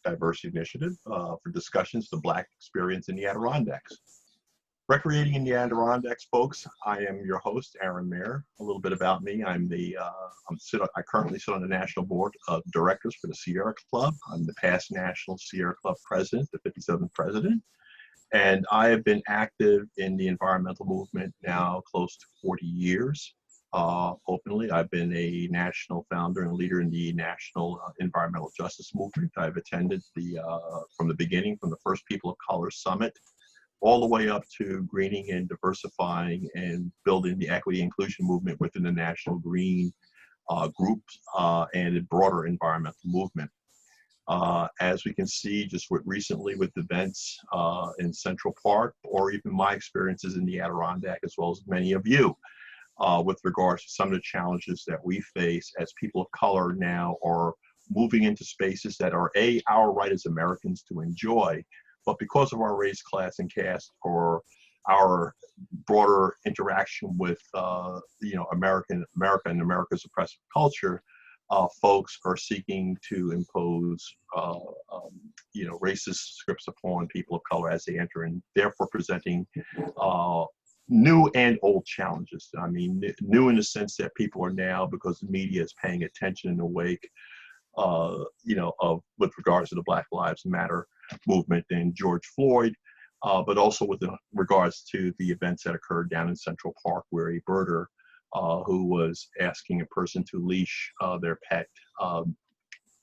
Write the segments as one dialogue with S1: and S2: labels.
S1: Diversity Initiative for discussions the Black experience in the Adirondacks. Recreating in the Adirondacks, folks, I am your host, Aaron Mair. A little bit about me. I currently sit on the National Board of Directors for the Sierra Club. I'm the past National Sierra Club President, the 57th President. And I have been active in the environmental movement now close to 40 years. Openly, I've been a national founder and leader in the national environmental justice movement. I've attended from the beginning, from the first People of Color Summit, all the way up to greening and diversifying and building the equity inclusion movement within the National Green group and a broader environmental movement. As we can see, just recently with events in Central Park, or even my experiences in the Adirondack, as well as many of you, with regards to some of the challenges that we face as people of color now are moving into spaces that are our right as Americans to enjoy, but because of our race, class, and caste, or our broader interaction with America and America's oppressive culture, folks are seeking to impose racist scripts upon people of color as they enter, and therefore presenting new and old challenges. I mean, new in the sense that people are now, because the media is paying attention in the wake, with regards to the Black Lives Matter movement and George Floyd, but also with regards to the events that occurred down in Central Park, where a birder who was asking a person to leash their pet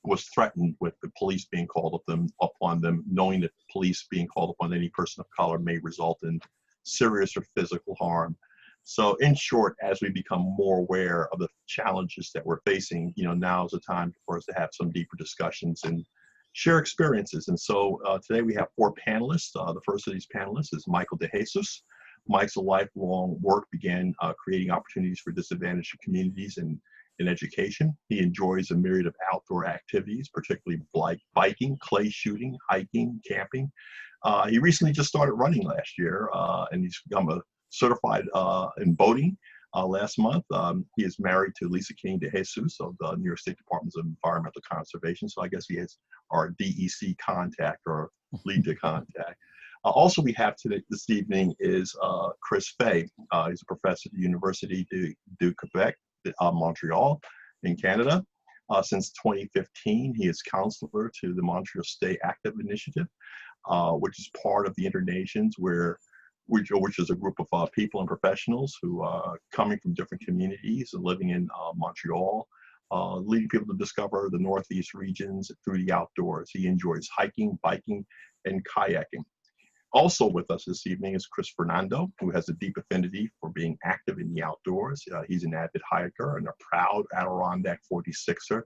S1: was threatened with the police being called upon them, knowing that the police being called upon any person of color may result in serious or physical harm. So in short, as we become more aware of the challenges that we're facing, now is the time for us to have some deeper discussions and share experiences. And so today we have 4 panelists. The first of these panelists is Michael DeJesus. Mike's lifelong work began creating opportunities for disadvantaged communities in education. He enjoys a myriad of outdoor activities, particularly biking, clay shooting, hiking, camping. He recently just started running last year, and he's become a certified in boating last month. He is married to Lisa King DeJesus of the New York State Department of Environmental Conservation. So I guess he is our DEC contact or lead to contact. Also, we have this evening is Chris Fay. He's a professor at the University du Quebec, Montreal, in Canada. Since 2015, he is counselor to the Montreal Stay Active Initiative, which is part of the Internations, which is a group of people and professionals who are coming from different communities and living in Montreal, leading people to discover the Northeast regions through the outdoors. He enjoys hiking, biking, and kayaking. Also with us this evening is Fernando, who has a deep affinity for being active in the outdoors. He's an avid hiker and a proud Adirondack 46er.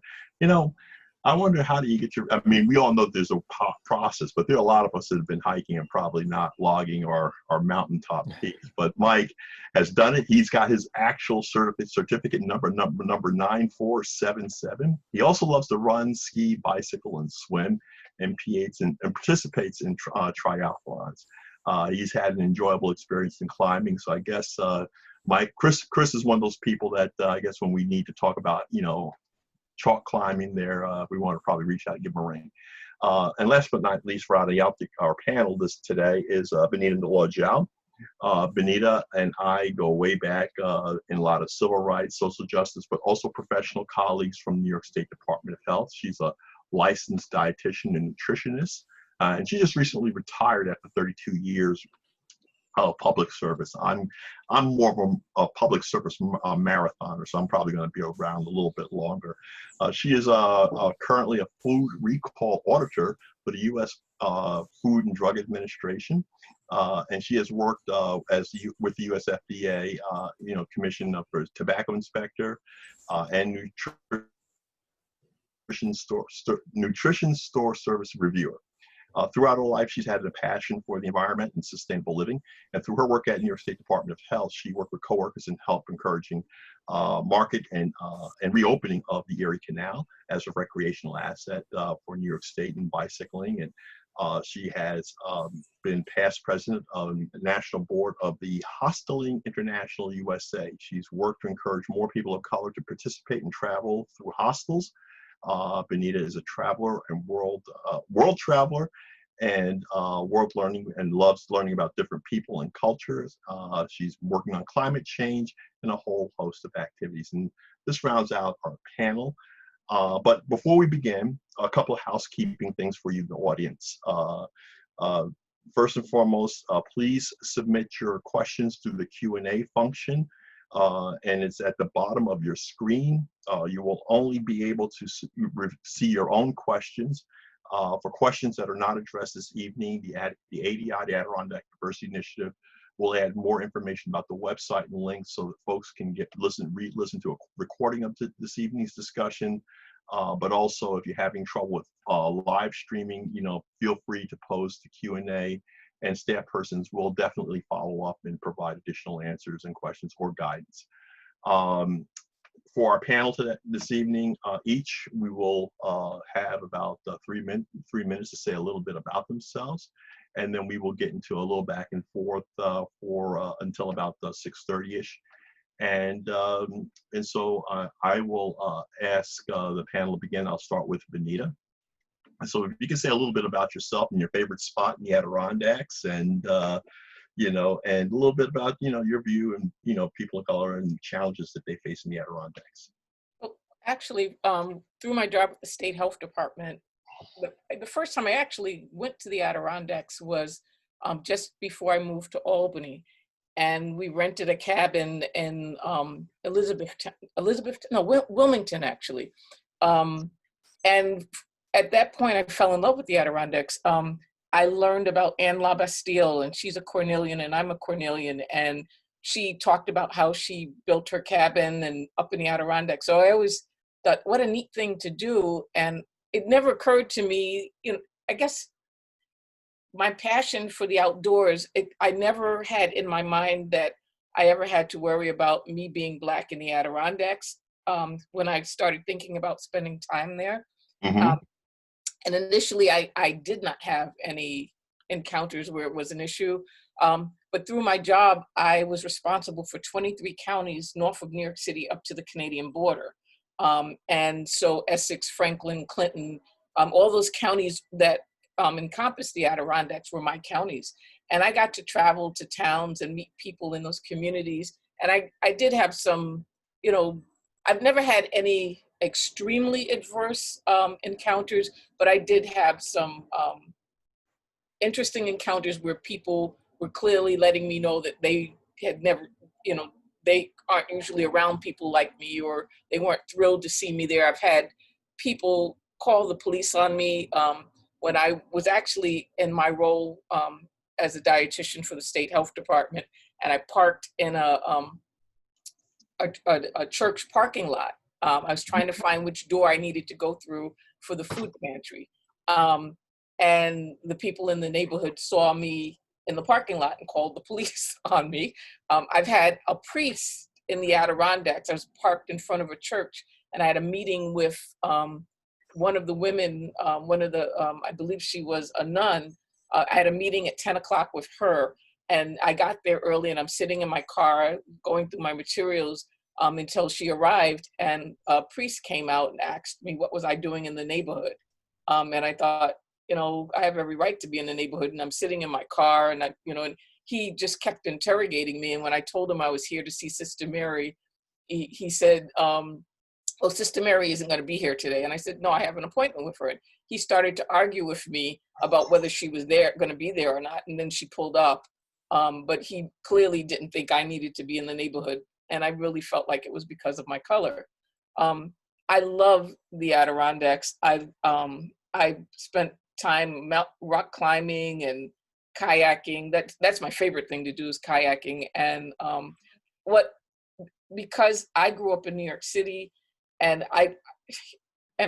S1: I wonder, how do you get we all know there's a process, but there are a lot of us that have been hiking and probably not logging our mountaintop peaks. But Mike has done it. He's got his actual certificate number 9477. He also loves to run, ski, bicycle, and swim, and participates in triathlons. He's had an enjoyable experience in climbing. So I guess Chris is one of those people that I guess when we need to talk about, chalk climbing there, we want to probably reach out and give him a ring. And last but not least, rounding out our panel today is Benita Law-Diao. Benita and I go way back in a lot of civil rights, social justice, but also professional colleagues from New York State Department of Health. She's a licensed dietitian and nutritionist, and she just recently retired after 32 years public service. I'm more of a public service marathoner, so I'm probably going to be around a little bit longer. She is currently a food recall auditor for the U.S. Food and Drug Administration, and she has worked with the U.S. FDA, Commission for Tobacco Inspector and Nutrition Store Service Reviewer. Throughout her life, she's had a passion for the environment and sustainable living. And through her work at New York State Department of Health, she worked with coworkers and helped encouraging market and reopening of the Erie Canal as a recreational asset for New York State and bicycling. And She has been past president of the National Board of the Hosteling International USA. She's worked to encourage more people of color to participate and travel through hostels. Benita is a traveler and world traveler, and world learning, and loves learning about different people and cultures. She's working on climate change and a whole host of activities. And this rounds out our panel. But before we begin, a couple of housekeeping things for you, the audience. First and foremost, please submit your questions through the Q&A function, and it's at the bottom of your screen. You will only be able to see your own questions. For questions that are not addressed this evening, the ADI, the Adirondack Diversity Initiative, will add more information about the website and links so that folks can listen to a recording of this evening's discussion. But also, if you're having trouble with live streaming, feel free to post the Q&A, and staff persons will definitely follow up and provide additional answers and questions or guidance. For our panel this evening, each we will have about 3 minutes to say a little bit about themselves, and then we will get into a little back and forth until about 6:30-ish. And so I will ask the panel to begin. I'll start with Benita. So if you can say a little bit about yourself and your favorite spot in the Adirondacks, and and a little bit about your view and people of color and challenges that they face in the Adirondacks.
S2: Well, actually, through my job at the State Health Department, the first time I actually went to the Adirondacks was just before I moved to Albany, and we rented a cabin in Wilmington actually, and at that point I fell in love with the Adirondacks. I learned about Anne Law-Diao, and she's a Cornelian and I'm a Cornelian, and she talked about how she built her cabin and up in the Adirondack. So I always thought, what a neat thing to do. And it never occurred to me, I guess my passion for the outdoors, I never had in my mind that I ever had to worry about me being Black in the Adirondacks when I started thinking about spending time there.
S1: Mm-hmm.
S2: And initially, I did not have any encounters where it was an issue. But through my job, I was responsible for 23 counties north of New York City up to the Canadian border. And so Essex, Franklin, Clinton, all those counties that encompass the Adirondacks were my counties. And I got to travel to towns and meet people in those communities. And I did have some, I've never had any extremely adverse encounters, but I did have some interesting encounters where people were clearly letting me know that they had never, they aren't usually around people like me, or they weren't thrilled to see me there. I've had people call the police on me when I was actually in my role as a dietitian for the State Health Department, and I parked in a church parking lot. I was trying to find which door I needed to go through for the food pantry. And the people in the neighborhood saw me in the parking lot and called the police on me. I've had a priest in the Adirondacks. I was parked in front of a church, and I had a meeting with one of the women, I believe she was a nun. I had a meeting at 10 o'clock with her, and I got there early, and I'm sitting in my car going through my materials until she arrived, and a priest came out and asked me what was I doing in the neighborhood. And I thought, I have every right to be in the neighborhood, and I'm sitting in my car, and and he just kept interrogating me. And when I told him I was here to see Sister Mary, he said, oh, Sister Mary isn't going to be here today. And I said, no, I have an appointment with her. And he started to argue with me about whether she was going to be there or not. And then she pulled up. But he clearly didn't think I needed to be in the neighborhood. And I really felt like it was because of my color. I love the Adirondacks. I spent time rock climbing and kayaking. That's my favorite thing to do, is kayaking. And because I grew up in New York City, and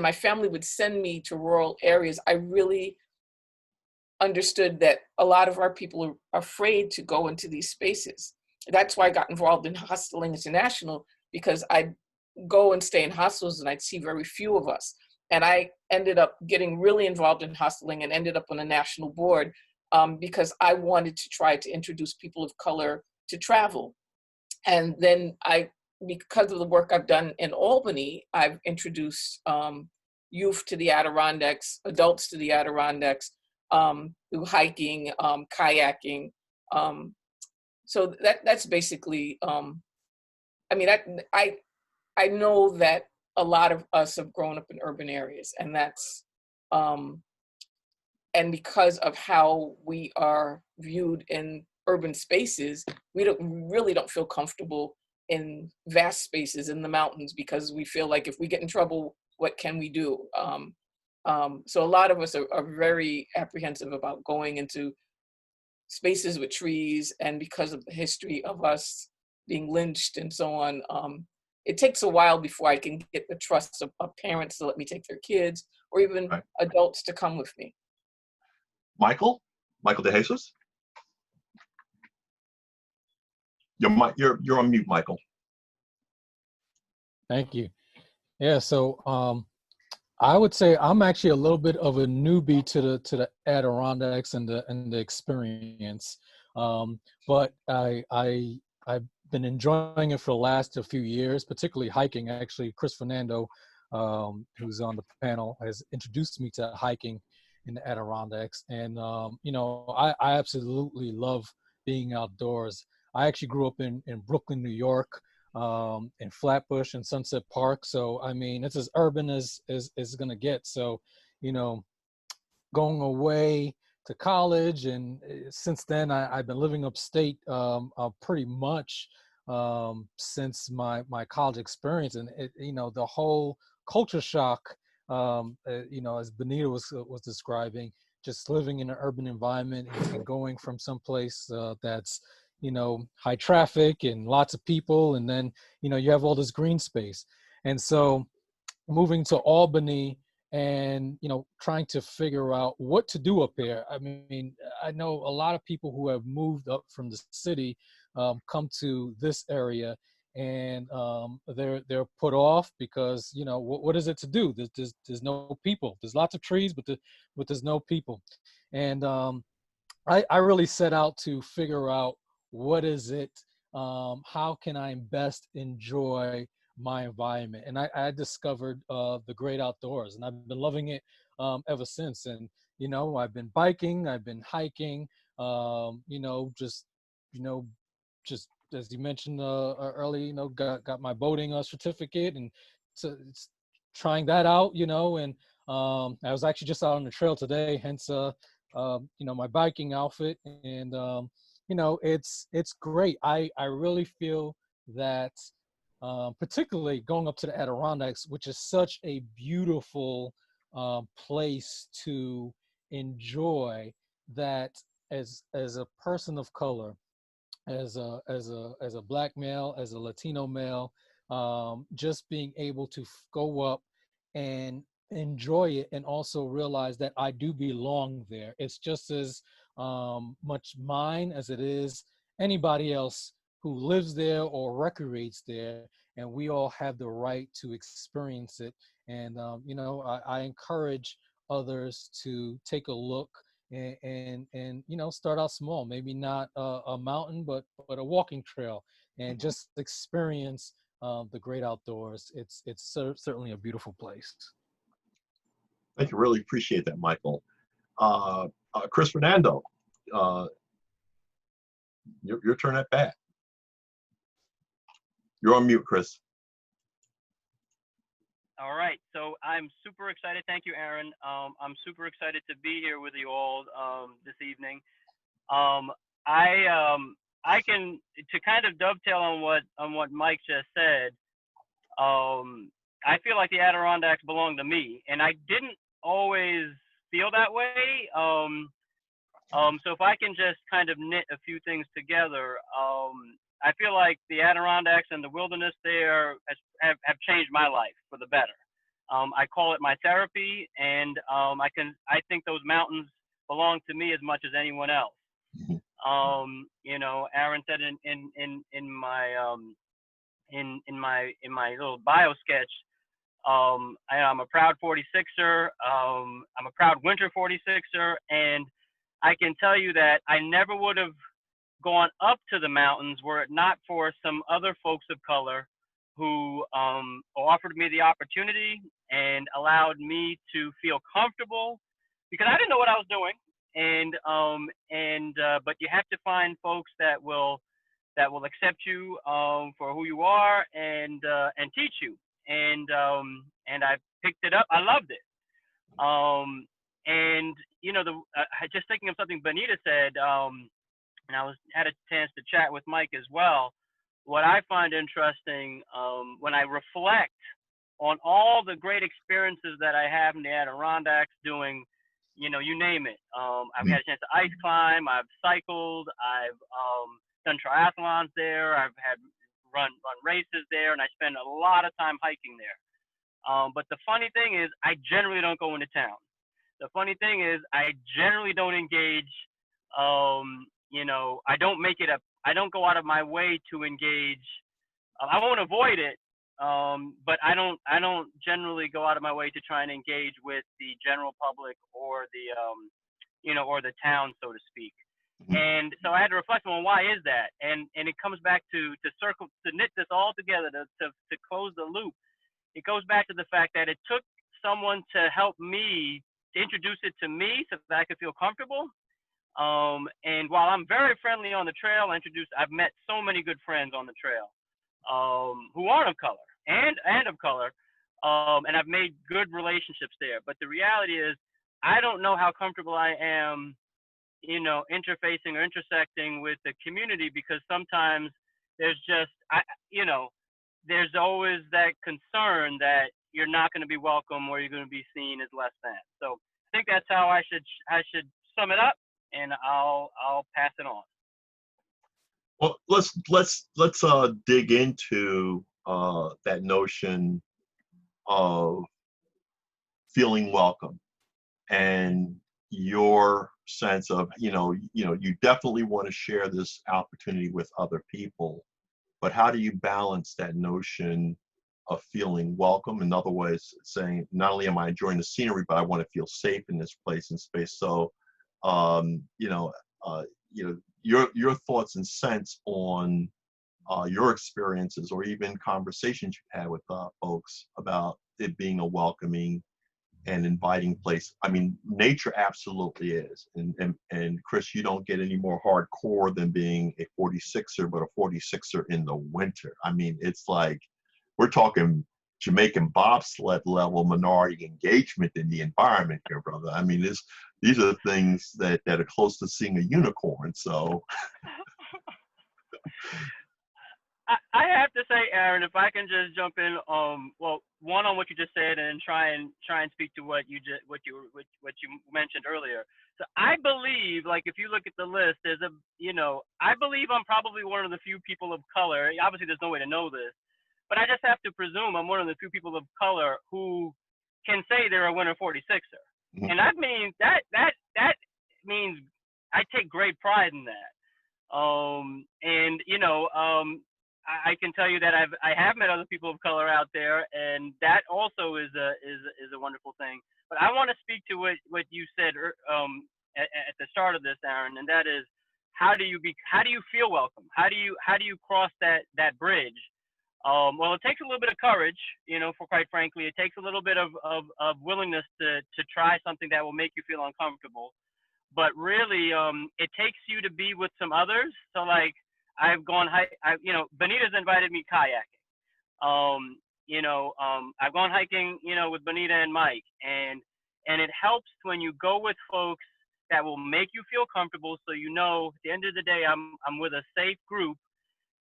S2: my family would send me to rural areas, I really understood that a lot of our people are afraid to go into these spaces. That's why I got involved in Hosteling International, because I'd go and stay in hostels and I'd see very few of us. And I ended up getting really involved in hustling and ended up on a national board because I wanted to try to introduce people of color to travel. And then because of the work I've done in Albany, I've introduced youth to the Adirondacks, adults to the Adirondacks, through hiking, kayaking. So that's basically, I mean, I know that a lot of us have grown up in urban areas, and that's, and because of how we are viewed in urban spaces, we really don't feel comfortable in vast spaces in the mountains, because we feel like if we get in trouble, what can we do? So a lot of us are very apprehensive about going into spaces with trees, and because of the history of us being lynched and so on, it takes a while before I can get the trust of parents to let me take their kids, or even
S1: Right.
S2: adults to come with me.
S1: Michael DeJesus? You're on mute, Michael.
S3: Thank you. Yeah, so I would say I'm actually a little bit of a newbie to the Adirondacks and the experience, but I've been enjoying it for the last few years, particularly hiking. Actually, Chris Fernando, who's on the panel, has introduced me to hiking in the Adirondacks, and you know, I absolutely love being outdoors. I actually grew up in Brooklyn, New York, in Flatbush and Sunset Park. So, I mean, it's as urban as going to get. So, you know, going away to college, and since then I've been living upstate pretty much since my college experience. And, you know, the whole culture shock, you know, as Benita was describing, just living in an urban environment and going from someplace that's, you know, high traffic and lots of people, and then, you know, you have all this green space. And so moving to Albany and, you know, trying to figure out what to do up here. I mean, I know a lot of people who have moved up from the city come to this area, and they're put off because, you know, what is it to do? There's no people. There's lots of trees, but there's no people. And I really set out to figure out, what is it? How can I best enjoy my environment? And I discovered the great outdoors, and I've been loving it ever since. And, you know, I've been biking, I've been hiking, you know, just as you mentioned earlier, you know, got my boating certificate, and so it's trying that out, you know. And I was actually just out on the trail today, hence you know, my biking outfit. And you know, it's great. I really feel that particularly going up to the Adirondacks, which is such a beautiful place to enjoy, that as a person of color, as a Black male, as a Latino male, just being able to go up and enjoy it, and also realize that I do belong there. It's just as much mine as it is anybody else who lives there or recreates there, and we all have the right to experience it. And you know, I encourage others to take a look, and you know, start out small, maybe not a mountain, but a walking trail, and just experience the great outdoors. It's certainly a beautiful place.
S1: Thank you. Really appreciate that, Michael. Chris Fernando, your turn at bat. You're on mute, Chris.
S4: All right, so I'm super excited. Thank you, Aaron. I'm super excited to be here with you all this evening. I can, to kind of dovetail on what Mike just said. I feel like the Adirondacks belong to me, and I didn't always feel that way. So if I can just kind of knit a few things together, I feel like the Adirondacks and the wilderness there have changed my life for the better. I call it my therapy, and I think those mountains belong to me as much as anyone else. You know, Aaron said in my little bio sketch, I'm a proud 46er. I'm a proud winter 46er, and I can tell you that I never would have gone up to the mountains were it not for some other folks of color who offered me the opportunity and allowed me to feel comfortable, because I didn't know what I was doing. But you have to find folks that will accept you for who you are and teach you. And I picked it up. I loved it. And you know, just thinking of something Benita said, and I had a chance to chat with Mike as well. What I find interesting when I reflect on all the great experiences that I have in the Adirondacks doing, you know, you name it. I've had a chance to ice climb. I've cycled. I've done triathlons there. I've had run races there, and I spend a lot of time hiking there. But the funny thing is, I generally don't go into town. The funny thing is, I generally don't engage. You know, I don't go out of my way to engage. I won't avoid it, but I don't generally go out of my way to try and engage with the general public or the, you know, or the town, so to speak. And so I had to reflect on why is that, and it comes back to knit this all together to close the loop. It goes back to the fact that it took someone to help me to introduce it to me so that I could feel comfortable. And while I'm very friendly on the trail, I've met so many good friends on the trail who aren't of color and of color, and I've made good relationships there. But the reality is, I don't know how comfortable I am, you know, interfacing or intersecting with the community, because sometimes there's just, you know, there's always that concern that you're not going to be welcome or you're going to be seen as less than. So I think that's how I should sum it up, and I'll pass it on.
S1: Well, let's dig into that notion of feeling welcome and your sense of, you definitely want to share this opportunity with other people, but how do you balance that notion of feeling welcome? In other words, saying, not only am I enjoying the scenery, but I want to feel safe in this place and space. So, your thoughts and sense on your experiences or even conversations you've had with folks about it being a welcoming and inviting place. I mean, nature absolutely is. And Chris, you don't get any more hardcore than being a 46er, but a 46er in the winter. I mean, it's like, we're talking Jamaican bobsled level minority engagement in the environment here, brother. I mean, these are things that are close to seeing a unicorn. So
S4: I have to say, Aaron, if I can just jump in, well, one on what you just said, and try and speak to what you mentioned earlier. So I believe, like, if you look at the list, I believe I'm probably one of the few people of color. Obviously, there's no way to know this, but I just have to presume I'm one of the few people of color who can say they're a winter 46er. Mm-hmm. And that means that means I take great pride in that. I can tell you that I have met other people of color out there, and that also is a wonderful thing. But I want to speak to what you said at the start of this, Aaron, and that is, how do you feel welcome? How do you cross that bridge? Well, it takes a little bit of courage, for quite frankly, it takes a little bit of willingness to try something that will make you feel uncomfortable. But really, it takes you to be with some others. So, like, I've gone Benita's invited me kayaking. I've gone hiking, with Benita and Mike, and it helps when you go with folks that will make you feel comfortable. So, at the end of the day, I'm with a safe group,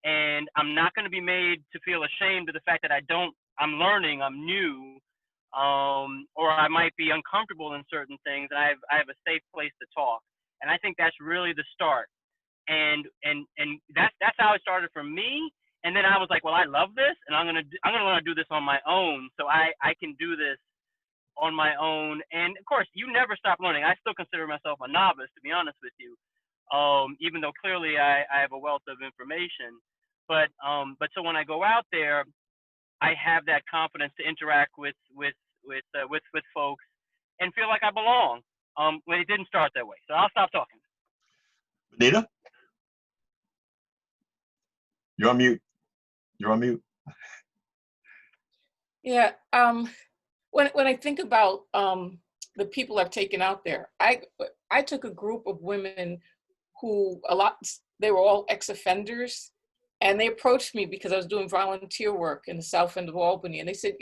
S4: and I'm not going to be made to feel ashamed of the fact that I'm learning, I'm new, or I might be uncomfortable in certain things, and I have a safe place to talk. And I think that's really the start. And that's how it started for me. And then I was like, well, I love this, and I'm gonna learn to do this on my own, so I can do this on my own. And of course, you never stop learning. I still consider myself a novice, to be honest with you, even though clearly I have a wealth of information. But so when I go out there, I have that confidence to interact with folks and feel like I belong. When it didn't start that way. So I'll stop talking.
S1: Benita, you're on mute. You're on mute.
S2: Yeah. When I think about the people I've taken out there, I took a group of women who they were all ex-offenders, and they approached me because I was doing volunteer work in the South End of Albany, and they said,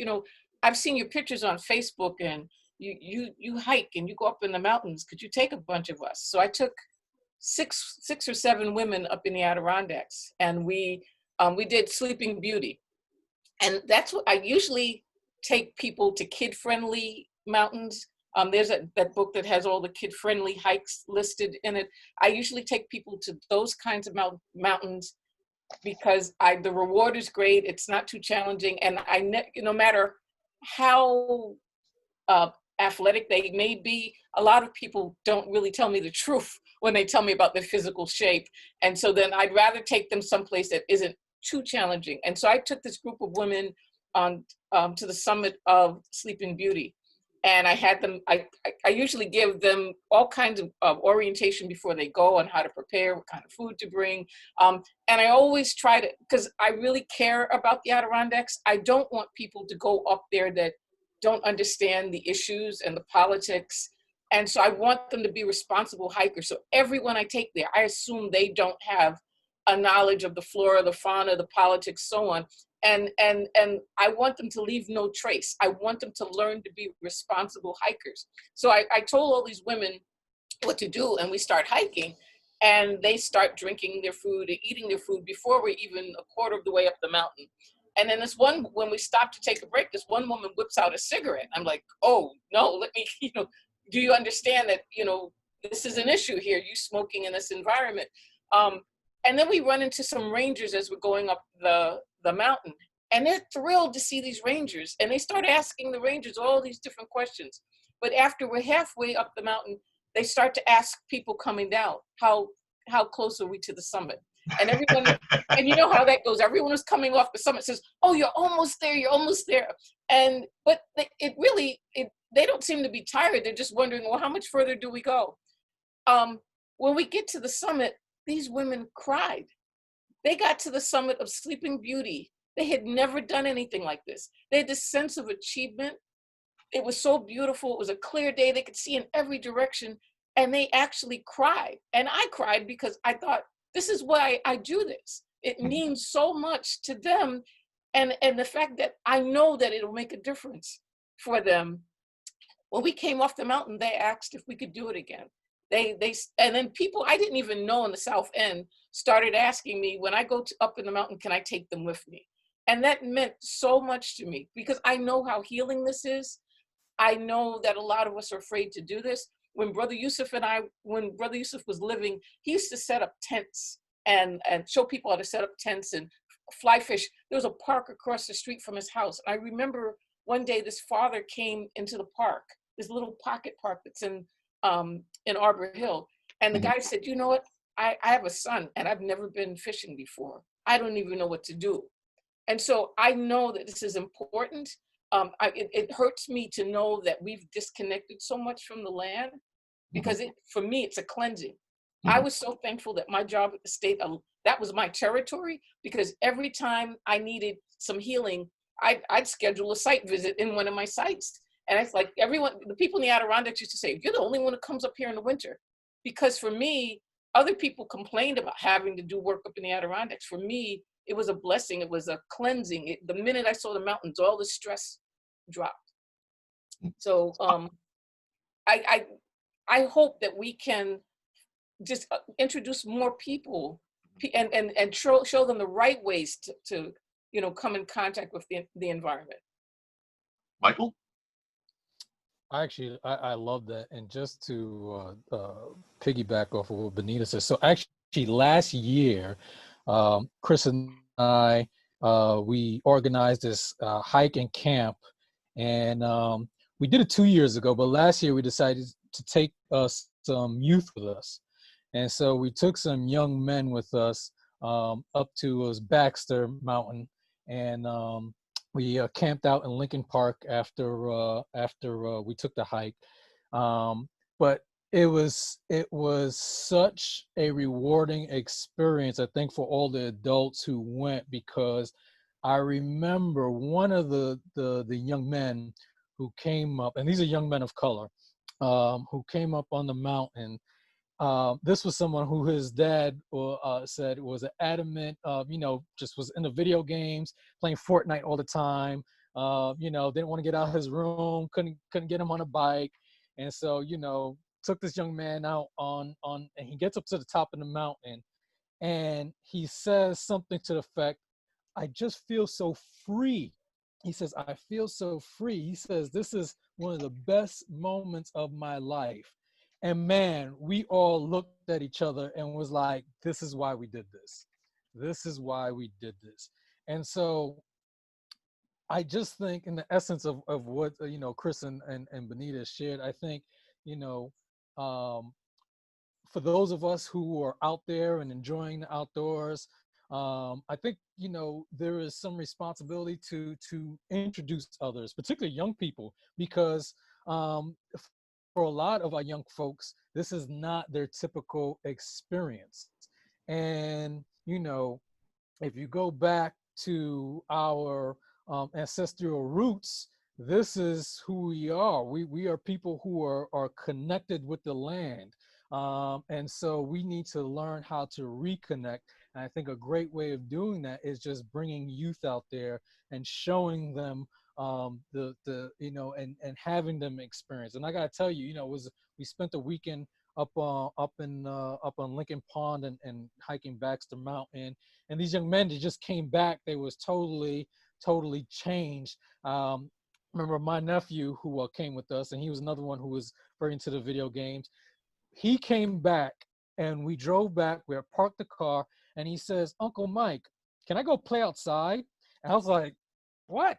S2: I've seen your pictures on Facebook, and you hike and you go up in the mountains. Could you take a bunch of us? So I took six or seven women up in the Adirondacks, and we did Sleeping Beauty, and that's what I usually take people to kid-friendly mountains. There's that book that has all the kid-friendly hikes listed in it. I usually take people to those kinds of mountains because the reward is great. It's not too challenging, and no matter how athletic they may be, a lot of people don't really tell me the truth when they tell me about their physical shape, and so then I'd rather take them someplace that isn't too challenging. And so I took this group of women on to the summit of Sleeping Beauty. And I had them, I usually give them all kinds of orientation before they go on how to prepare, what kind of food to bring. And I always try to, because I really care about the Adirondacks, I don't want people to go up there that don't understand the issues and the politics. And so I want them to be responsible hikers. So everyone I take there, I assume they don't have a knowledge of the flora, the fauna, the politics, so on. And I want them to leave no trace. I want them to learn to be responsible hikers. So I told all these women what to do, and we start hiking, and they start drinking their food and eating their food before we're even a quarter of the way up the mountain. And then when we stop to take a break, this one woman whips out a cigarette. I'm like, oh no, let me, do you understand that, this is an issue here, you smoking in this environment. And then we run into some rangers as we're going up the mountain, and they're thrilled to see these rangers, and they start asking the rangers all these different questions. But after we're halfway up the mountain, they start to ask people coming down, how close are we to the summit? And everyone, and you know how that goes. Everyone who's coming off the summit says, oh, you're almost there, you're almost there. But they don't seem to be tired. They're just wondering, well, how much further do we go? When we get to the summit, these women cried. They got to the summit of Sleeping Beauty. They had never done anything like this. They had this sense of achievement. It was so beautiful. It was a clear day. They could see in every direction, and they actually cried. And I cried because I thought, this is why I do this. It means so much to them. And the fact that I know that it'll make a difference for them. When we came off the mountain, they asked if we could do it again. And then people I didn't even know in the South End started asking me, when I go up in the mountain, can I take them with me? And that meant so much to me because I know how healing this is. I know that a lot of us are afraid to do this. When Brother Yusuf was living, he used to set up tents and show people how to set up tents and fly fish. There was a park across the street from his house. And I remember one day this father came into the park, this little pocket park that's in Arbor Hill. And the guy said, you know what? I have a son and I've never been fishing before. I don't even know what to do. And so I know that this is important. It hurts me to know that we've disconnected so much from the land because for me, it's a cleansing. I was so thankful that my job at the state, that was my territory, because every time I needed some healing, I'd schedule a site visit in one of my sites. And it's like the people in the Adirondacks used to say, you're the only one who comes up here in the winter. Because for me, other people complained about having to do work up in the Adirondacks. For me, it was a blessing. It was a cleansing. The minute I saw the mountains, all the stress dropped. So I hope that we can just introduce more people and show them the right ways to come in contact with the environment.
S1: Michael?
S3: Actually, I love that. And just to piggyback off of what Benita says. So actually last year, Chris and I, we organized this hike and camp, and we did it 2 years ago, but last year we decided to take some youth with us. And so we took some young men with us up to Baxter Mountain, and we camped out in Lincoln Park after we took the hike. But it was such a rewarding experience, I think, for all the adults who went, because I remember one of the young men who came up, and these are young men of color, who came up on the mountain. This was someone who his dad said was an adamant, just was into video games, playing Fortnite all the time. Didn't want to get out of his room, couldn't get him on a bike, and so took this young man out on, and he gets up to the top of the mountain, and he says something to the effect, "I just feel so free." He says, "I feel so free." He says, "This is one of the best moments of my life." And man, we all looked at each other and was like, this is why we did this. This is why we did this. And so I just think, in the essence of what, Chris and Benita shared, I think, for those of us who are out there and enjoying the outdoors, I think, there is some responsibility to introduce others, particularly young people, because for a lot of our young folks, this is not their typical experience. And, if you go back to our ancestral roots, this is who we are. We are people who are connected with the land. And so we need to learn how to reconnect. And I think a great way of doing that is just bringing youth out there and showing them and having them experience. And I gotta tell you, we spent the weekend up on Lincoln Pond and hiking Baxter Mountain, and these young men, they just came back. They was totally changed. Remember my nephew who came with us, and he was another one who was very into the video games. He came back, and we drove back. We had parked the car, and he says, "Uncle Mike, can I go play outside?" And I was like, "What?"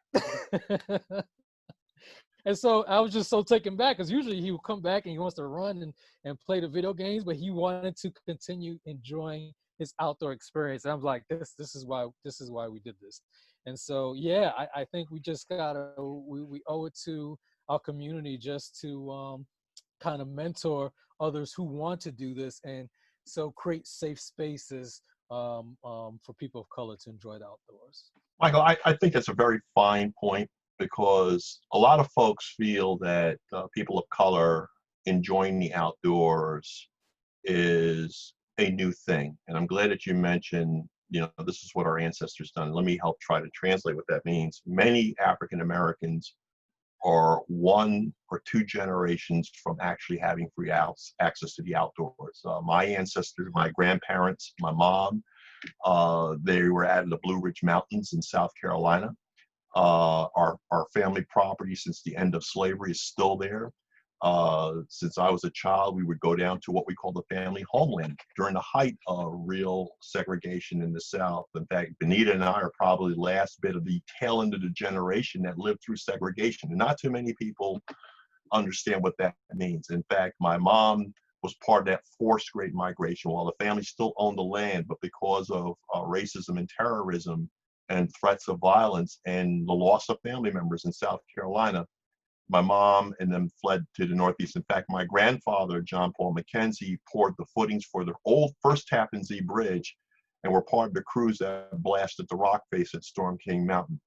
S3: And so I was just so taken back, because usually he would come back and he wants to run and play the video games, but he wanted to continue enjoying his outdoor experience. And I was like, this is why we did this. And so, yeah, I think we just we owe it to our community just to kind of mentor others who want to do this, and so create safe spaces for people of color to enjoy the outdoors.
S1: Michael, I think that's a very fine point, because a lot of folks feel that people of color enjoying the outdoors is a new thing. And I'm glad that you mentioned, this is what our ancestors done. Let me help try to translate what that means. Many African Americans are 1 or 2 generations from actually having free access to the outdoors. My ancestors, my grandparents, my mom, they were out in the Blue Ridge Mountains in South Carolina. Our family property since the end of slavery is still there. Since I was a child, we would go down to what we call the family homeland during the height of real segregation in the South. In fact, Benita and I are probably the last bit of the tail end of the generation that lived through segregation. And not too many people understand what that means. In fact, my mom was part of that forced Great Migration while the family still owned the land, but because of racism and terrorism and threats of violence and the loss of family members in South Carolina, my mom and them fled to the Northeast. In fact, my grandfather, John Paul McKenzie, poured the footings for the old First Tappan Zee Bridge, and were part of the crews that blasted the rock face at Storm King Mountain.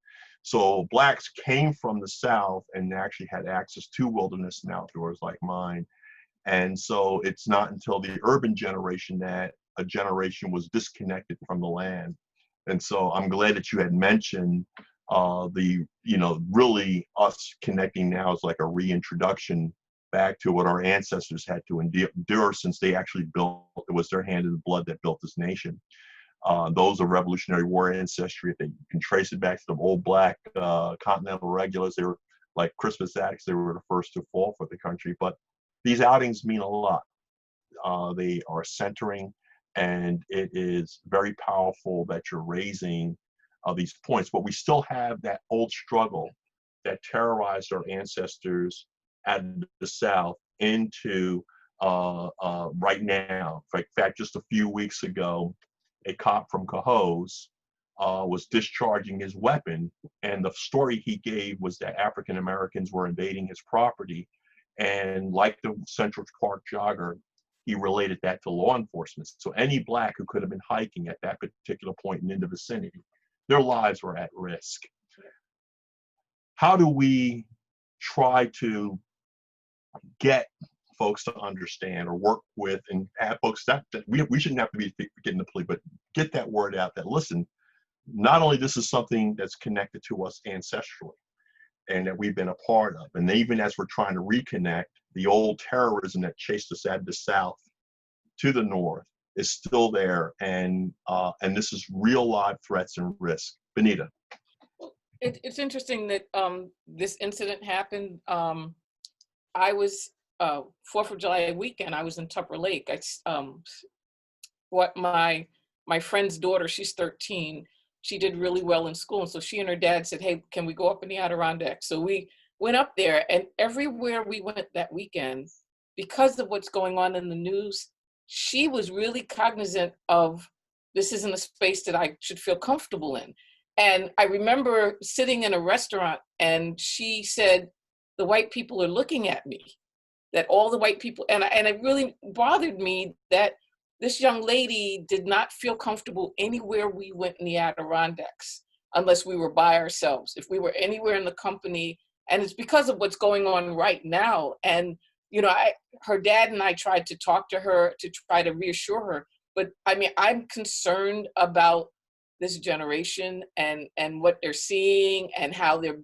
S1: So blacks came from the South and actually had access to wilderness and outdoors like mine. And so it's not until the urban generation that a generation was disconnected from the land. And so I'm glad that you had mentioned really us connecting now is like a reintroduction back to what our ancestors had to endure, since they actually built, it was their hand in the blood that built this nation. Those are Revolutionary War ancestry. If they can trace it back to the old black continental regulars, they were like Crispus Attucks, they were the first to fall for the country. But these outings mean a lot. They are centering, and it is very powerful that you're raising these points. But we still have that old struggle that terrorized our ancestors at the South into right now. In fact, just a few weeks ago, a cop from Cohoes was discharging his weapon, and the story he gave was that African Americans were invading his property, and like the Central Park jogger, he related that to law enforcement. So any black who could have been hiking at that particular point in the vicinity, their lives were at risk. How do we try to get folks to understand or work with and have folks that we shouldn't have to be getting the plea, but get that word out that, listen, not only this is something that's connected to us ancestrally and that we've been a part of, and even as we're trying to reconnect, the old terrorism that chased us out of the South to the North is still there, and this is real live threats and risk. Benita.
S2: It's interesting that this incident happened. I was 4th of July weekend. I was in Tupper Lake. What my friend's daughter, she's 13. She did really well in school, and so she and her dad said, "Hey, can we go up in the Adirondacks?" So we went up there, and everywhere we went that weekend, because of what's going on in the news, she was really cognizant of, this isn't a space that I should feel comfortable in. And I remember sitting in a restaurant, and she said, "The white people are looking at me," that all the white people, and it really bothered me that this young lady did not feel comfortable anywhere we went in the Adirondacks unless we were by ourselves. If we were anywhere in the company, and it's because of what's going on right now. And, you know, her dad and I tried to talk to her to try to reassure her. But I mean, I'm concerned about this generation and what they're seeing and how they're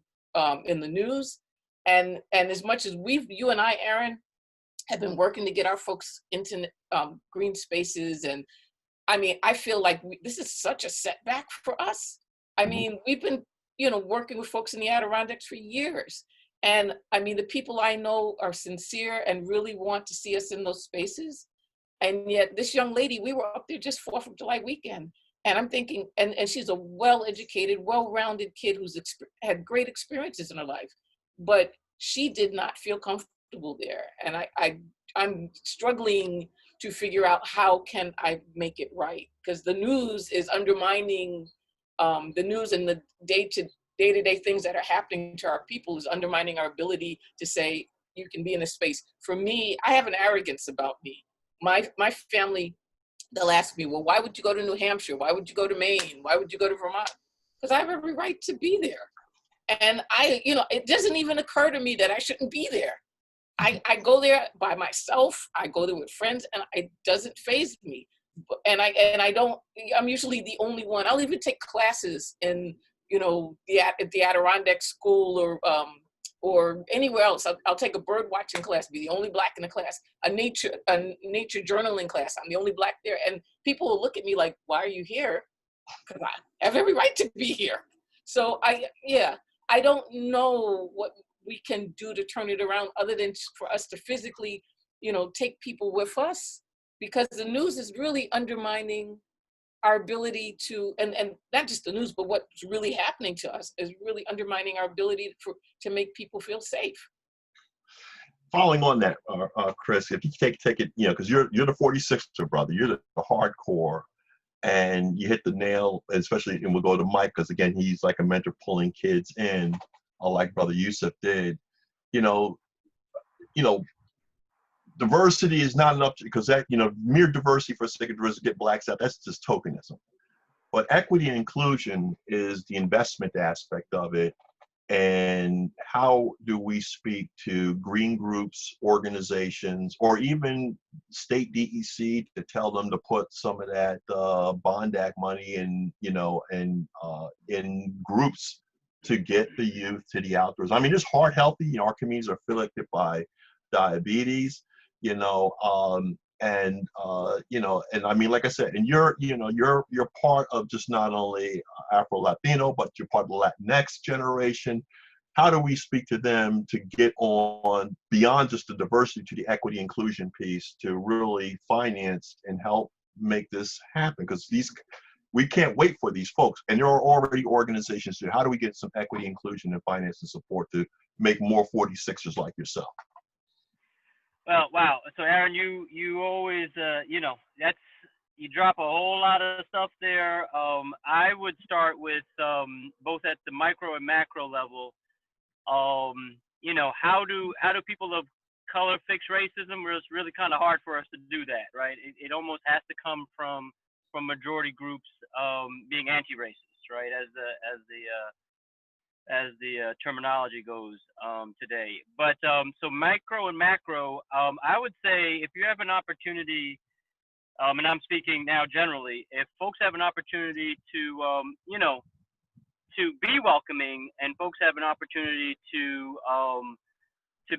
S2: in the news. And as much as you and I, Aaron, have been working to get our folks into green spaces, and I mean, I feel like this is such a setback for us. I mean, we've been, working with folks in the Adirondacks for years. And I mean, the people I know are sincere and really want to see us in those spaces. And yet this young lady, we were up there just 4th of July weekend. And I'm thinking, and she's a well-educated, well-rounded kid who's had great experiences in her life, but she did not feel comfortable there. And I'm struggling to figure out how can I make it right, because the news is undermining, the news and the day-to-day things that are happening to our people is undermining our ability to say, you can be in a space. For me, I have an arrogance about me. My family, they'll ask me, well, why would you go to New Hampshire? Why would you go to Maine? Why would you go to Vermont? Because I have every right to be there. And it doesn't even occur to me that I shouldn't be there. I go there by myself. I go there with friends, and it doesn't faze me. And I'm usually the only one. I'll even take classes in, at the Adirondack school or anywhere else. I'll take a bird watching class, be the only black in the class, a nature journaling class. I'm the only black there. And people will look at me like, why are you here? Because I have every right to be here. So I don't know what we can do to turn it around other than for us to physically, take people with us, because the news is really undermining our ability to, and not just the news, but what's really happening to us is really undermining our ability to make people feel safe.
S1: Following on that, Chris, if you take it, because you're the 46er brother, you're the hardcore, and you hit the nail, especially, and we'll go to Mike, because again, he's like a mentor pulling kids in, like Brother Yusuf did. Diversity is not enough, because that, mere diversity for the sake of diversity, get blacks out, that's just tokenism. But equity and inclusion is the investment aspect of it. And how do we speak to green groups, organizations, or even state DEC to tell them to put some of that Bond Act money in, in groups to get the youth to the outdoors? I mean, just heart healthy. Our communities are afflicted by diabetes, and I mean, like I said, and you're part of just not only Afro-Latino, but you're part of the Latinx generation. How do we speak to them to get on beyond just the diversity to the equity inclusion piece to really finance and help make this happen? Because we can't wait for these folks, and there are already organizations here. How do we get some equity, inclusion, and finance and support to make more 46ers like yourself?
S4: Well, wow. So Aaron, you always, that's you drop a whole lot of stuff there. I would start with both at the micro and macro level. You know, how do people of color fix racism? Where it's really kind of hard for us to do that, right? It almost has to come from majority groups being anti-racist, right? As the terminology goes today. But so micro and macro, I would say if you have an opportunity, and I'm speaking now generally, if folks have an opportunity to, you know, to be welcoming, and folks have an opportunity to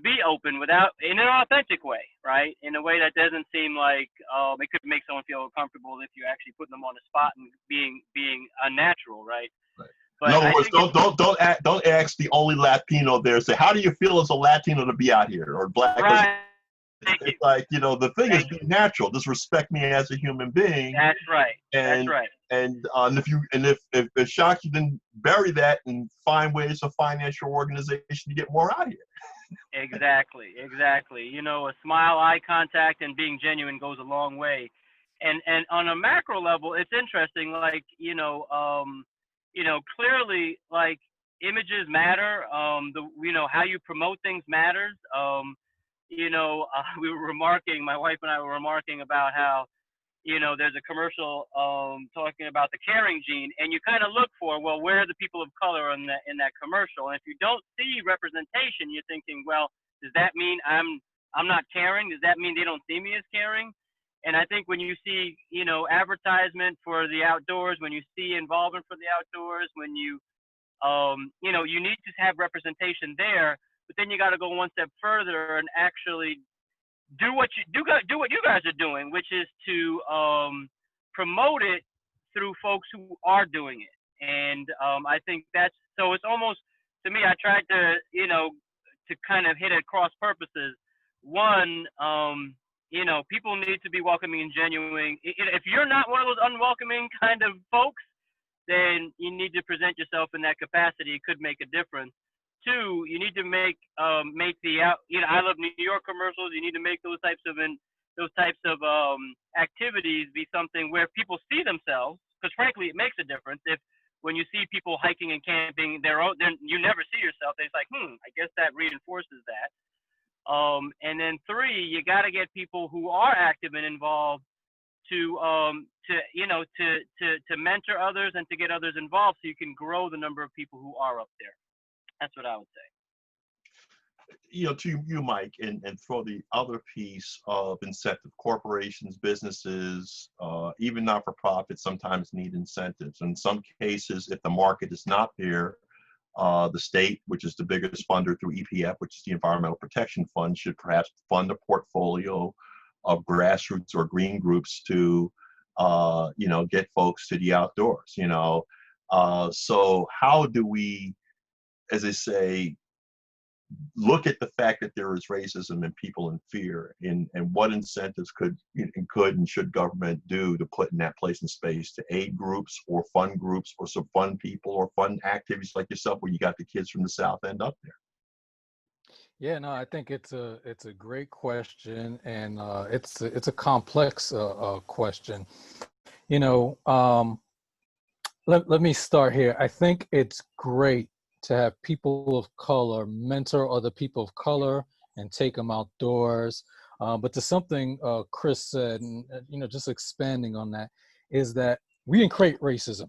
S4: be open without, in an authentic way, right? In a way that doesn't seem like it could make someone feel uncomfortable if you're actually putting them on the spot and being unnatural, right? But
S1: in other words, don't ask the only Latino there. Say, how do you feel as a Latino to be out here, or Black?
S4: Right.
S1: It's like, you know, the thing is be natural. Just respect me as a human being.
S4: That's right.
S1: And,
S4: That's right.
S1: And if it shocks you, then bury that and find ways to finance your organization to get more out here.
S4: Exactly. You know, a smile, eye contact, and being genuine goes a long way. And on a macro level, it's interesting. Like, you know, clearly, like, images matter. You know, how you promote things matters. You know, my wife and I were remarking about how, you know, there's a commercial talking about the caring gene, and you kind of look for, well, where are the people of color in that commercial? And if you don't see representation, you're thinking, well, does that mean I'm not caring? Does that mean they don't see me as caring? And I think when you see, you know, advertisement for the outdoors, when you see involvement for the outdoors, when you, you know, you need to have representation there, but then you got to go one step further and actually do what you guys are doing, which is to promote it through folks who are doing it. And I think that's, so it's almost, to me, I tried to, you know, to kind of hit at cross purposes. One, you know, people need to be welcoming and genuine. If you're not one of those unwelcoming kind of folks, then you need to present yourself in that capacity. It could make a difference. Two, you need to make the you know, I Love New York commercials. You need to make those types of activities be something where people see themselves, because frankly, it makes a difference. If when you see people hiking and camping, then you never see yourself. It's like, I guess that reinforces that. And then three, you got to get people who are active and involved to you know, to mentor others and to get others involved, so you can grow the number of people who are up there. That's what I would say.
S1: You know, to you, Mike, and for the other piece of incentive, corporations, businesses, even not-for-profits sometimes need incentives. In some cases, if the market is not there, the state, which is the biggest funder through EPF, which is the Environmental Protection Fund, should perhaps fund a portfolio of grassroots or green groups to, you know, get folks to the outdoors, you know. So how do we, as I say, look at the fact that there is racism and people in fear, and what incentives could and should government do to put in that place and space to aid groups or fund groups or some fund people or fund activities like yourself, where you got the kids from the South End up there?
S3: Yeah, no, I think it's a great question, and it's a complex question. You know, let me start here. I think it's great to have people of color mentor other people of color and take them outdoors. But to something Chris said, and you know, just expanding on that, is that we didn't create racism,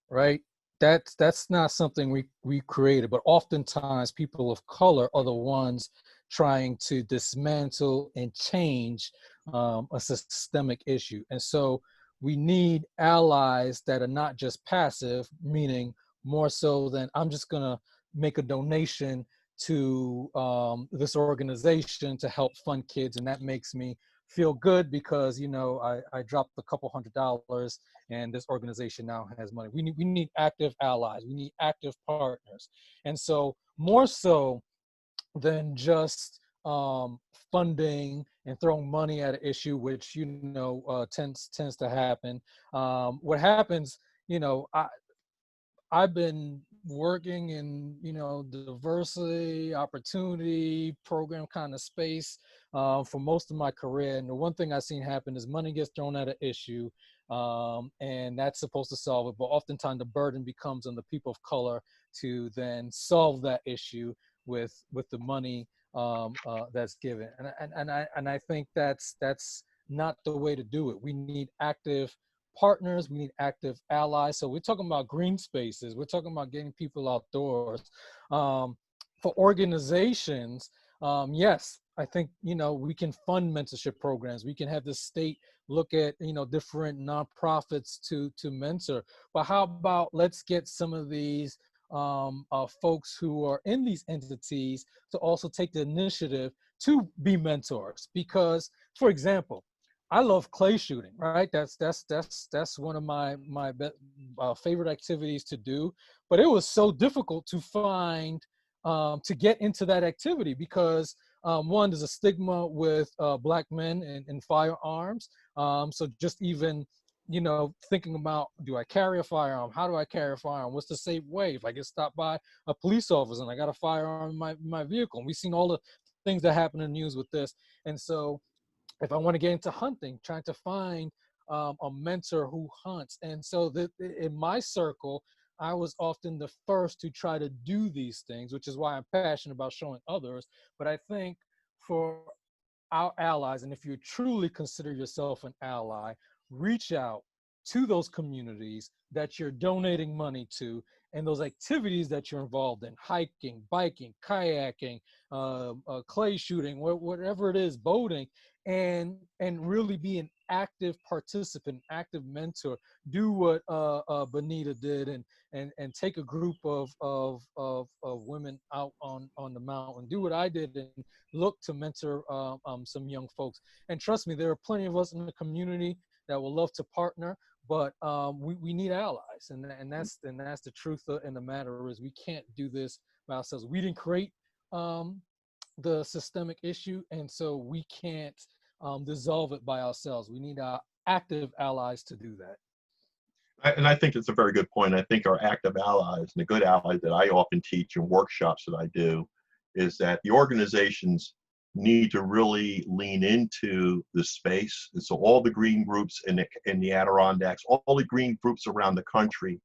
S3: right? That's not something we created, but oftentimes people of color are the ones trying to dismantle and change a systemic issue. And so we need allies that are not just passive, meaning more so than I'm just gonna make a donation to this organization to help fund kids, and that makes me feel good because, you know, I dropped a couple $100 and this organization now has money. We need active allies. We need active partners. And so more so than just funding and throwing money at an issue, which, you know, tends to happen. What happens, you know, I've been working in, you know, diversity, opportunity, program kind of space for most of my career. And the one thing I've seen happen is money gets thrown at an issue, and that's supposed to solve it. But oftentimes the burden becomes on the people of color to then solve that issue with the money that's given. And I think that's not the way to do it. We need active partners, we need active allies. So we're talking about green spaces, we're talking about getting people outdoors. For organizations, yes, I think, you know, we can fund mentorship programs. We can have the state look at, you know, different nonprofits to mentor. But how about let's get some of these folks who are in these entities to also take the initiative to be mentors? Because, for example, I love clay shooting, right? That's one of my favorite activities to do. But it was so difficult to find to get into that activity because one, there's a stigma with Black men in firearms. So just even, you know, thinking about, do I carry a firearm? How do I carry a firearm? What's the safe way? If I get stopped by a police officer and I got a firearm in my vehicle, and we've seen all the things that happen in the news with this. And so if I want to get into hunting, trying to find a mentor who hunts. And so in my circle, I was often the first to try to do these things, which is why I'm passionate about showing others. But I think for our allies, and if you truly consider yourself an ally, reach out to those communities that you're donating money to and those activities that you're involved in: hiking, biking, kayaking, clay shooting, whatever it is, boating, and really be an active participant, active mentor. Do what Benita did, and take a group of women out on the mountain. Do what I did and look to mentor some young folks. And trust me, there are plenty of us in the community that will love to partner, but we need allies, and that's the truth in the matter is we can't do this by ourselves. We didn't create the systemic issue, and so we can't dissolve it by ourselves. We need our active allies to do that.
S1: And I think it's a very good point. I think our active allies, and the good allies that I often teach in workshops that I do, is that the organizations need to really lean into the space. And so all the green groups in the Adirondacks, all the green groups around the country,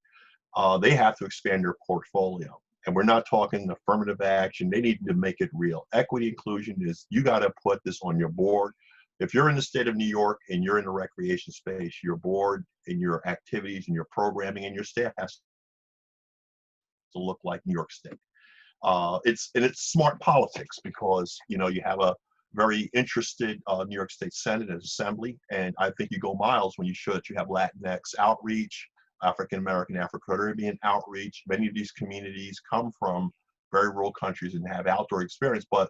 S1: they have to expand their portfolio. And we're not talking affirmative action. They need to make it real. Equity inclusion is, you got to put this on your board. If you're in the state of New York and you're in the recreation space, your board and your activities and your programming and your staff has to look like New York State. It's smart politics because, you know, you have a very interested New York State Senate and Assembly, and I think you go miles when you show that you have Latinx outreach, African American, Afro-Caribbean outreach. Many of these communities come from very rural countries and have outdoor experience, but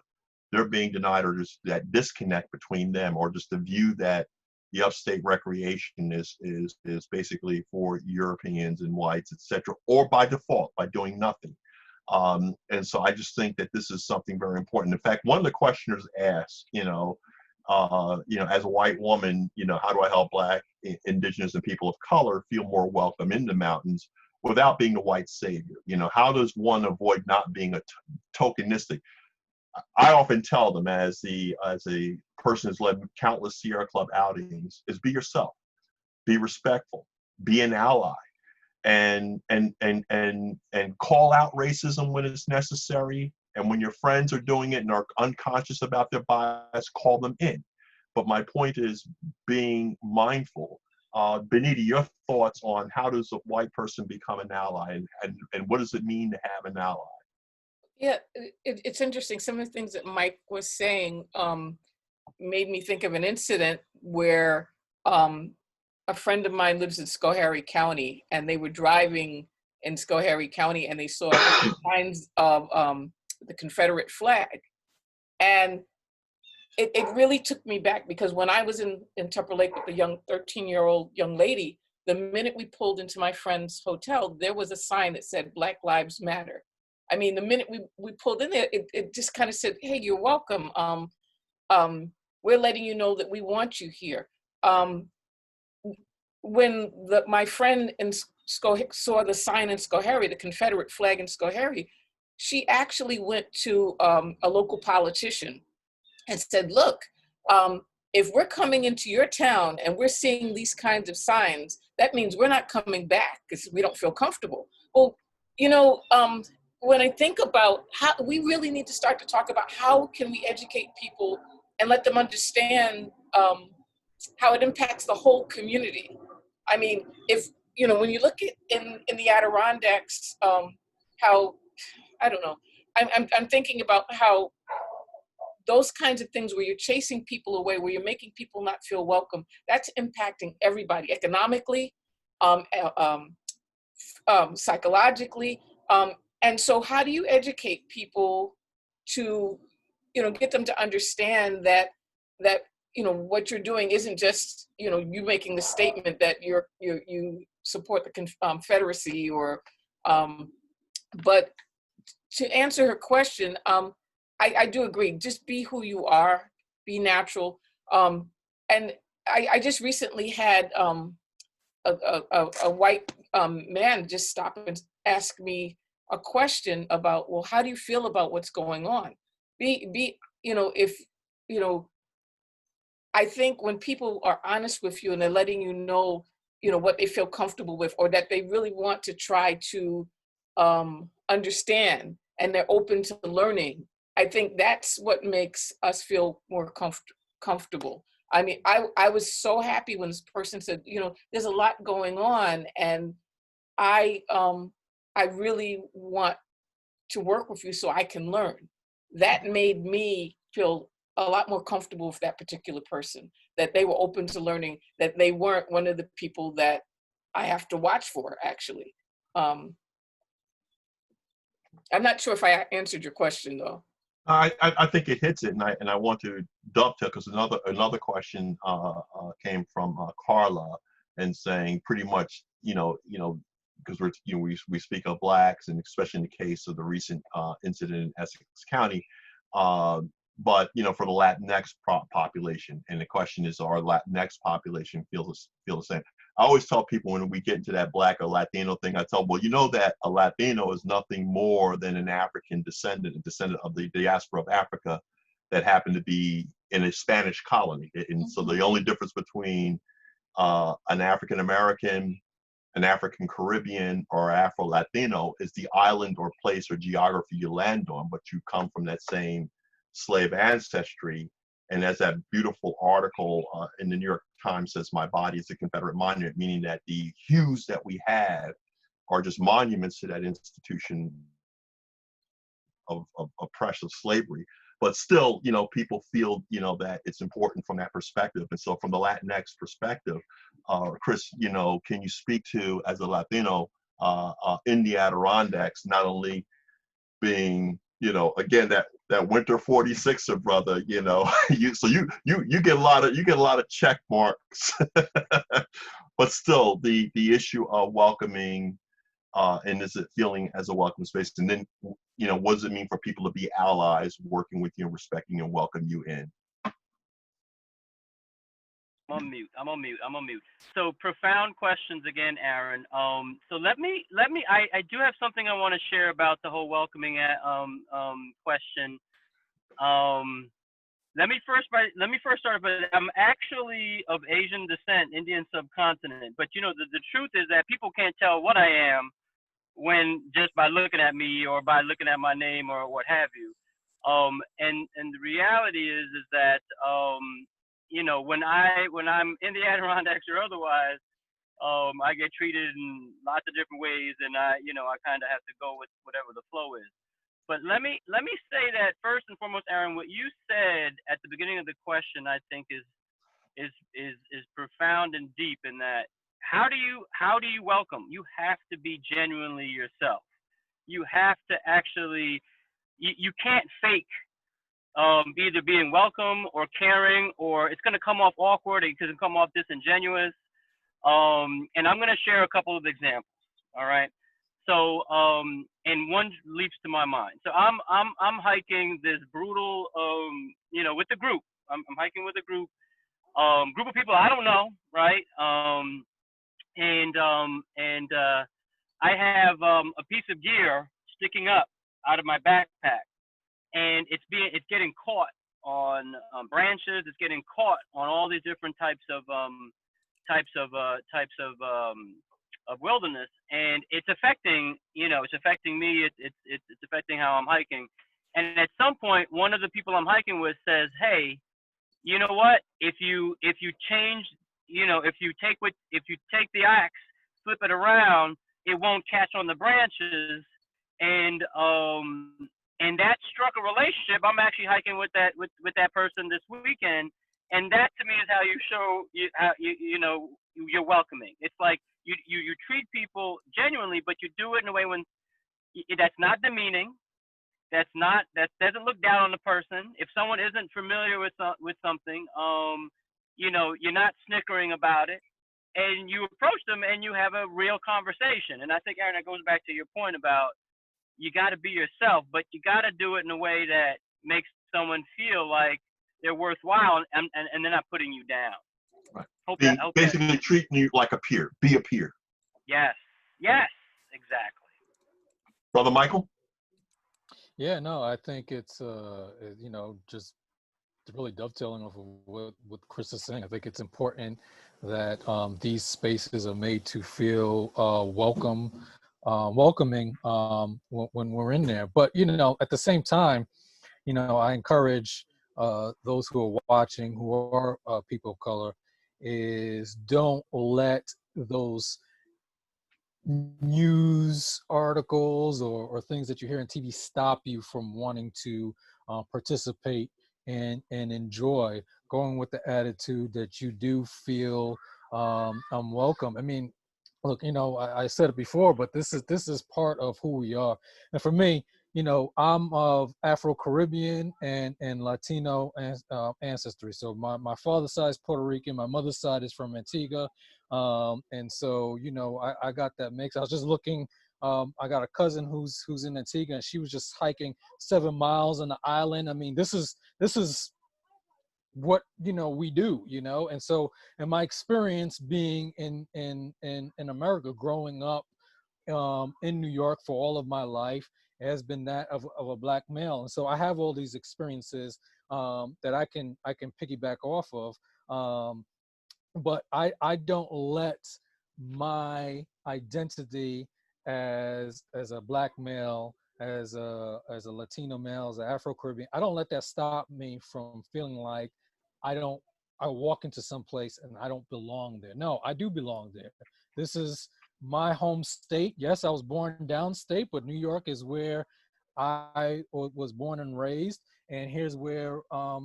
S1: they're being denied, or just that disconnect between them, or just the view that the upstate recreation is basically for Europeans and whites, etc., or by default, by doing nothing. And so I just think that this is something very important. In fact, one of the questioners asked, you know, as a white woman, you know, how do I help Black, Indigenous, and people of color feel more welcome in the mountains without being the white savior? You know, how does one avoid not being a tokenistic? I often tell them, as a person who's led countless Sierra Club outings, is be yourself, be respectful, be an ally, and call out racism when it's necessary. And when your friends are doing it and are unconscious about their bias, call them in. But my point is being mindful. Benita, your thoughts on how does a white person become an ally, and what does it mean to have an ally?
S2: Yeah, it's interesting. Some of the things that Mike was saying made me think of an incident where a friend of mine lives in Schoharie County, and they were driving in Schoharie County, and they saw signs of the Confederate flag. And it really took me back, because when I was in Tupper Lake with a 13-year-old young lady, the minute we pulled into my friend's hotel, there was a sign that said Black Lives Matter. I mean, the minute we pulled in there, it just kind of said, hey, you're welcome. We're letting you know that we want you here. When my friend in saw the sign in Schoharie, the Confederate flag in Schoharie, she actually went to a local politician and said, look, if we're coming into your town and we're seeing these kinds of signs, that means we're not coming back because we don't feel comfortable. Well, you know, when I think about how we really need to start to talk about how can we educate people and let them understand how it impacts the whole community. I mean, if, you know, when you look at in the Adirondacks, how, I don't know, I'm thinking about how those kinds of things where you're chasing people away, where you're making people not feel welcome, that's impacting everybody economically, psychologically. And so how do you educate people to, you know, get them to understand that, you know, what you're doing isn't just, you know, you making the statement that you support the Confederacy or, but to answer her question, I do agree. Just be who you are, be natural. And I just recently had a white man just stop and ask me a question about, well, how do you feel about what's going on? Be you know, if, you know, I think when people are honest with you and they're letting you know, what they feel comfortable with, or that they really want to try to understand and they're open to learning, I think that's what makes us feel more comfortable. I mean, I was so happy when this person said, you know, there's a lot going on and I really want to work with you so I can learn. That made me feel a lot more comfortable with that particular person, that they were open to learning, that they weren't one of the people that I have to watch for, actually. I'm not sure if I answered your question, though.
S1: I think it hits it, and I want to dovetail because another question came from Carla, and saying pretty much, because we speak of blacks, and especially in the case of the recent incident in Essex County, but for the Latinx population, and the question is, our Latinx population feel the same? I always tell people when we get into that black or Latino thing, I tell them, well, you know that a Latino is nothing more than an African descendant, a descendant of the diaspora of Africa that happened to be in a Spanish colony. And so the only difference between an African American, an African Caribbean, or Afro-Latino is the island or place or geography you land on, but you come from that same slave ancestry. And as that beautiful article in the New York Times says, my body is a Confederate monument, meaning that the hues that we have are just monuments to that institution of oppressive slavery. But still, people feel, that it's important from that perspective. And so from the Latinx perspective, Chris, can you speak to, as a Latino in the Adirondacks, not only being, again, that winter 46er brother, you get a lot of check marks, but still the issue of welcoming, and is it feeling as a welcome space? And then, what does it mean for people to be allies, working with you and respecting and welcome you in?
S4: I'm on mute. So profound questions again, Aaron. So let me, I do have something I want to share about the whole welcoming question. Let me first start, but I'm actually of Asian descent, Indian subcontinent. But the truth is that people can't tell what I am when just by looking at me or by looking at my name or what have you. And the reality is that when I'm in the Adirondacks or otherwise, I get treated in lots of different ways, and I kind of have to go with whatever the flow is. But let me say that first and foremost, Aaron, what you said at the beginning of the question, I think is profound and deep, in that how do you welcome? You have to be genuinely yourself. You have to actually, you can't fake either being welcome or caring, or it's going to come off awkward, it can come off disingenuous. And I'm going to share a couple of examples. All right. So, and one leaps to my mind. So I'm hiking this brutal, with the group. I'm hiking with a group of people I don't know, right? and I have a piece of gear sticking up out of my backpack, and it's getting caught on branches. It's getting caught on all these different types of wilderness, and it's affecting me. It's affecting how I'm hiking. And at some point, one of the people I'm hiking with says, "Hey, you know what? If you change, if you take the axe, flip it around, it won't catch on the branches." And that struck a relationship. I'm actually hiking with that person this weekend, and that to me is how you show you're welcoming. It's like you treat people genuinely, but you do it in a way when that's not demeaning. That doesn't look down on the person. If someone isn't familiar with something, you're not snickering about it, and you approach them and you have a real conversation. And I think, Aaron, that goes back to your point about you got to be yourself, but you got to do it in a way that makes someone feel like they're worthwhile, and they're not putting you down.
S1: Right. Basically treating you like a peer. Be a peer.
S4: Yes, exactly.
S1: Brother Michael?
S3: Yeah, no, I think it's just really dovetailing off of what Chris is saying. I think it's important that these spaces are made to feel welcoming when we're in there. But at the same time, I encourage those who are watching, who are people of color, is don't let those news articles or things that you hear on TV stop you from wanting to participate and enjoy, going with the attitude that you do feel welcome. I mean, look, I said it before, but this is part of who we are. And for me, I'm of Afro-Caribbean and Latino ancestry. So my father's side is Puerto Rican, my mother's side is from Antigua. And so, I got that mix. I was just looking, I got a cousin who's in Antigua, and she was just hiking 7 miles on the island. I mean, this is what, we do, and so, in my experience being in America, growing up in New York for all of my life, has been that of a Black male. And so I have all these experiences that I can piggyback off of. But I don't let my identity as a Black male, as a Latino male, as an Afro-Caribbean, I don't let that stop me from feeling like I walk into some place and I don't belong there. No, I do belong there. This is my home state. Yes, I was born downstate, but New York is where I was born and raised, and here's where I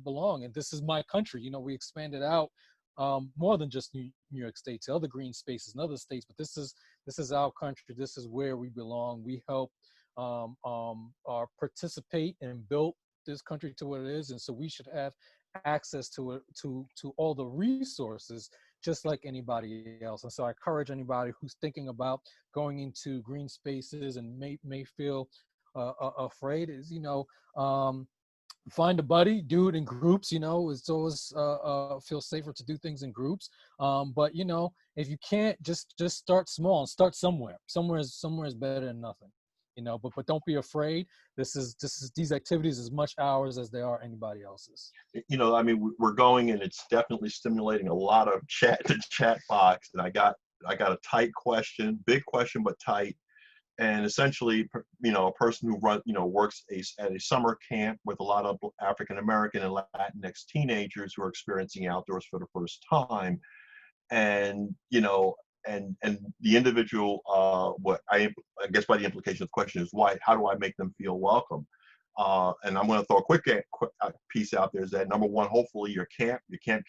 S3: belong, and this is my country. We expanded out more than just New York State to other green spaces and other states, but this is our country. This is where we belong. We help participate and build this country to what it is, and so we should have access to it, to all the resources just like anybody else. And so I encourage anybody who's thinking about going into green spaces and may feel afraid, is find a buddy, do it in groups. It's always feel safer to do things in groups. But if you can't, just start small and start somewhere. Somewhere is better than nothing. But don't be afraid. These activities as much ours as they are anybody else's.
S1: I mean, we're going, and it's definitely stimulating a lot of chat box. And I got a tight question, big question, but tight. And essentially, a person who works at a summer camp with a lot of African American and Latinx teenagers who are experiencing outdoors for the first time, and and the individual, what I guess by the implication of the question is, how do I make them feel welcome? And I'm going to throw a quick piece out there, is that number one, hopefully your camp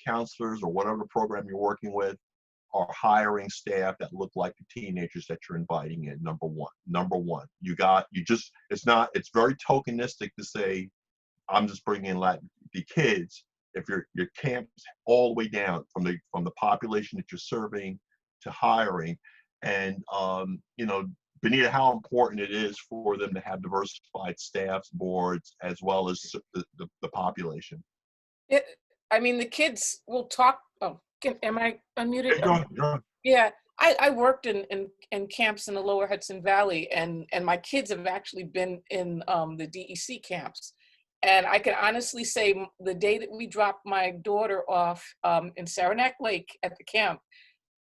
S1: counselors or whatever program you're working with are hiring staff that look like the teenagers that you're inviting in. Number one, it's very tokenistic to say, I'm just bringing in the kids. If your camp's all the way down from the population that you're serving to hiring, and Benita, how important it is for them to have diversified staffs, boards, as well as the population.
S2: I mean, the kids will talk. Oh, Am I unmuted?
S1: Go on, go on.
S2: Yeah, I worked in camps in the lower Hudson Valley, and my kids have actually been in the DEC camps. And I can honestly say the day that we dropped my daughter off in Saranac Lake at the camp,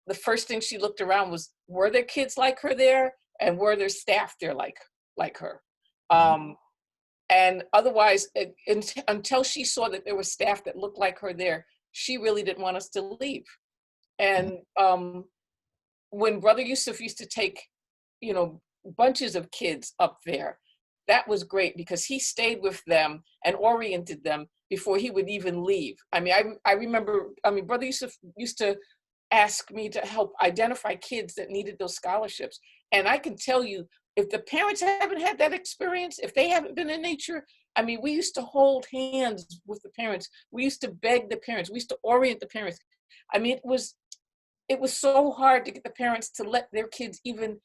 S2: the first thing she looked around was, were there kids like her there? And were there staff there like her? And otherwise, until she saw that there was staff that looked like her there, she really didn't want us to leave. And when Brother Yusuf used to take, you know, bunches of kids up there, that was great because he stayed with them and oriented them before he would even leave. I mean, I remember, Brother Yusuf used to ask me to help identify kids that needed those scholarships. And I can tell you, if the parents haven't had that experience, if they haven't been in nature, I mean, we used to hold hands with the parents. We used to beg the parents. We used to orient the parents. I mean, it was so hard to get the parents to let their kids even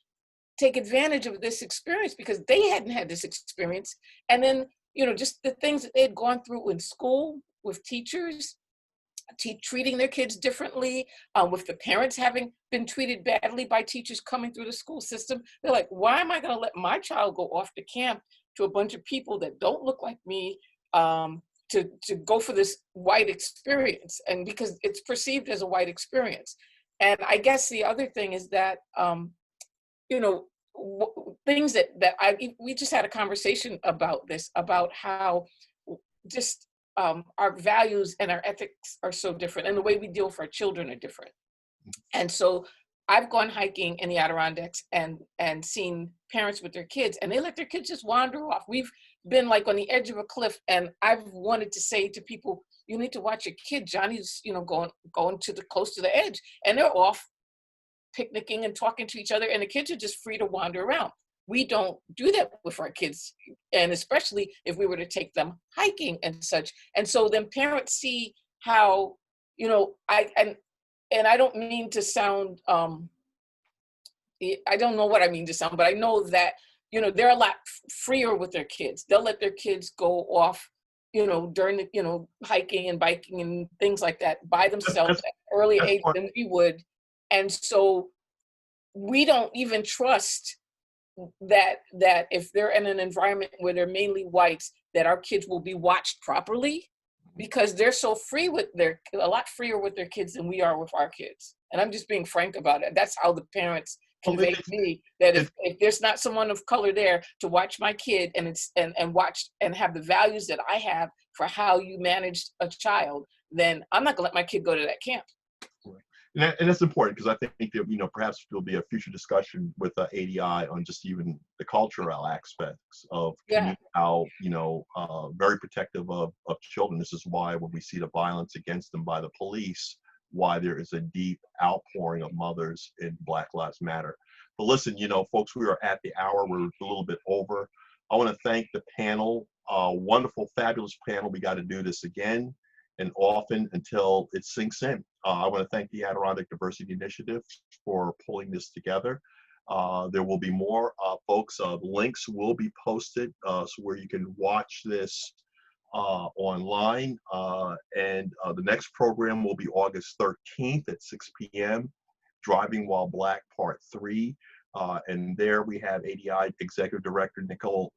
S2: take advantage of this experience because they hadn't had this experience. And then, you know, just the things that they had gone through in school with teachers, treating their kids differently, with the parents having been treated badly by teachers coming through the school system. They're like, why am I going to let my child go off to camp to a bunch of people that don't look like me, to go for this white experience? And because it's perceived as a white experience. And I guess the other thing is that, you know, things that we just had a conversation about this, about how just our values and our ethics are so different, and the way we deal with our children are different. And so I've gone hiking in the Adirondacks and seen parents with their kids, and they let their kids just wander off. We've been like on the edge of a cliff, and I've wanted to say to people, you need to watch your kid. Johnny's, you know, going to close to the edge, and they're off picnicking and talking to each other, and the kids are just free to wander around. We don't do that with our kids, and especially if we were to take them hiking and such. And so then parents see how, you know, and I don't mean to sound, I don't know what I mean to sound, but I know that, you know, they're a lot freer with their kids. They'll let their kids go off, you know, during the, you know, hiking and biking and things like that by themselves at early age than we would. And so we don't even trust that if they're in an environment where they're mainly whites, that our kids will be watched properly, because they're so free with a lot freer with their kids than we are with our kids. And I'm just being frank about it. That's how the parents convey to me that if there's not someone of color there to watch my kid and watch and have the values that I have for how you manage a child, then I'm not gonna let my kid go to that camp.
S1: And that's important, because I think that, you know, perhaps there'll be a future discussion with ADI on just even the cultural aspects of how, you know, very protective of children. This is why when we see the violence against them by the police, why there is a deep outpouring of mothers in Black Lives Matter. But listen, you know, folks, we are at the hour. We're a little bit over. I want to thank the panel, wonderful, fabulous panel. We got to do this again and often until it sinks in. I want to thank the Adirondack Diversity Initiative for pulling this together. There will be more, folks. Links will be posted so where you can watch this online. And the next program will be August 13th at 6 p.m., Driving While Black Part 3. And there we have ADI Executive Director Nicole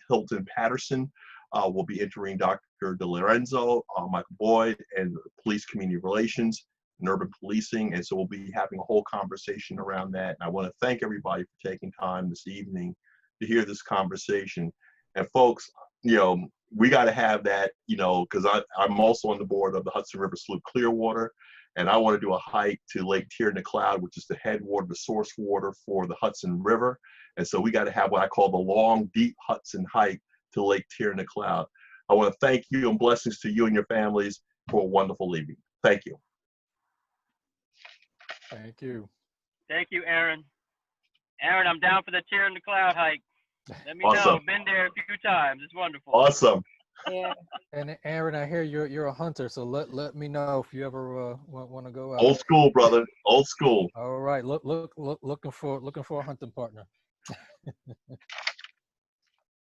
S1: Hilton Patterson. Will be interviewing Dr. DeLorenzo, Michael Boyd, and Police Community Relations and Urban Policing. And so we'll be having a whole conversation around that. And I want to thank everybody for taking time this evening to hear this conversation. And folks, you know, we got to have that, you know, because I'm also on the board of the Hudson River Slough Clearwater, and I want to do a hike to Lake Tier-in-the-Cloud, which is the headwater, the source water for the Hudson River. And so we got to have what I call the long, deep Hudson hike to Lake Tier-in-the-Cloud. I want to thank you and blessings to you and your families for a wonderful evening. Thank you.
S3: Thank you.
S4: Thank you, Aaron. Aaron, I'm down for the Tier-in-the-Cloud hike. Let me
S1: Awesome.
S4: know. Been there a few times. It's wonderful.
S1: Awesome.
S2: Yeah.
S3: And Aaron, I hear you're a hunter, so let me know if you ever want to go out.
S1: Old school, brother. Old school.
S3: All right. Looking for a hunting partner.